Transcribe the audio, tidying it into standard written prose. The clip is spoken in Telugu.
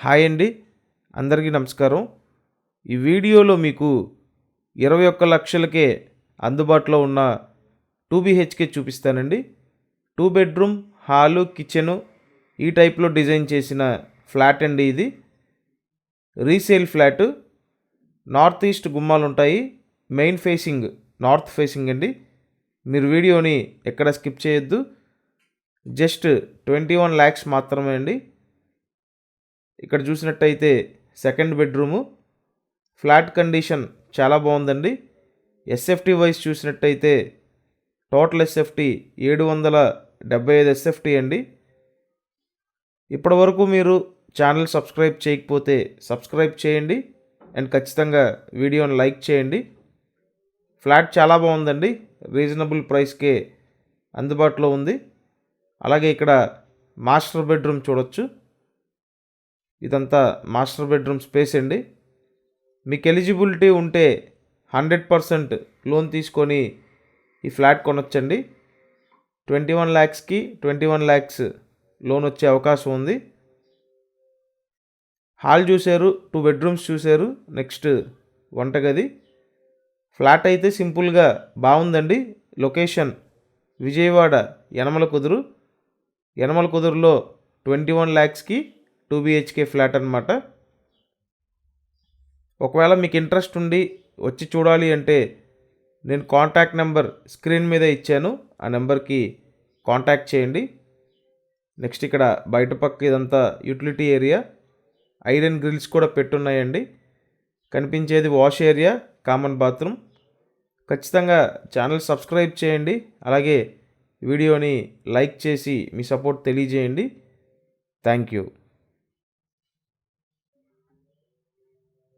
హాయ్ అండి, అందరికీ నమస్కారం. ఈ వీడియోలో మీకు 21 లక్షలకే అందుబాటులో ఉన్న 2 BHK చూపిస్తానండి. 2 బెడ్రూమ్ హాలు కిచెను ఈ టైప్లో డిజైన్ చేసిన ఫ్లాట్ అండి. ఇది రీసేల్ ఫ్లాట్. నార్త్ ఈస్ట్ గుమ్మాలు ఉంటాయి. మెయిన్ ఫేసింగ్ నార్త్ ఫేసింగ్ అండి. మీరు వీడియోని ఎక్కడ స్కిప్ చేయొద్దు. జస్ట్ 21 lakhs మాత్రమే అండి. ఇక్కడ చూసినట్టయితే సెకండ్ బెడ్రూము. ఫ్లాట్ కండిషన్ చాలా బాగుందండి. ఎస్ఎఫ్టీ వైజ్ చూసినట్టయితే టోటల్ ఎస్ఎఫ్టీ 775 ఎస్ఎఫ్టీ అండి. ఇప్పటివరకు మీరు ఛానల్ సబ్స్క్రైబ్ చేయకపోతే సబ్స్క్రైబ్ చేయండి అండ్ ఖచ్చితంగా వీడియోని లైక్ చేయండి. ఫ్లాట్ చాలా బాగుందండి. రీజనబుల్ ప్రైస్కే అందుబాటులో ఉంది. అలాగే ఇక్కడ మాస్టర్ బెడ్రూమ్ చూడొచ్చు. ఇదంతా మాస్టర్ బెడ్రూమ్ స్పేస్ అండి. మీకు ఎలిజిబిలిటీ ఉంటే 100% లోన్ తీసుకొని ఈ ఫ్లాట్ కొనొచ్చండి. 21 lakhsకి 21 lakhs లోన్ వచ్చే అవకాశం ఉంది. హాల్ చూశారు, 2 bedrooms చూశారు. నెక్స్ట్ వంటగది. ఫ్లాట్ అయితే సింపుల్గా బాగుందండి. లొకేషన్ విజయవాడ యనమల కుదురు. యనమల కుదురులో 21 lakhsకి 2 BHK ఫ్లాట్ అనమాట. ఒకవేళ మీకు ఇంట్రెస్ట్ ఉండి వచ్చి చూడాలి అంటే నేను కాంటాక్ట్ నెంబర్ స్క్రీన్ మీద ఇచ్చాను. ఆ నెంబర్కి కాంటాక్ట్ చేయండి. నెక్స్ట్ ఇక్కడ బయట పక్క ఇదంతా యూటిలిటీ ఏరియా. ఐరన్ గ్రిల్స్ కూడా పెట్టున్నాయండి. కనిపించేది వాష్ ఏరియా, కామన్ బాత్రూమ్. ఖచ్చితంగా ఛానల్ సబ్స్క్రైబ్ చేయండి. అలాగే వీడియోని లైక్ చేసి మీ సపోర్ట్ తెలియజేయండి. Thank you.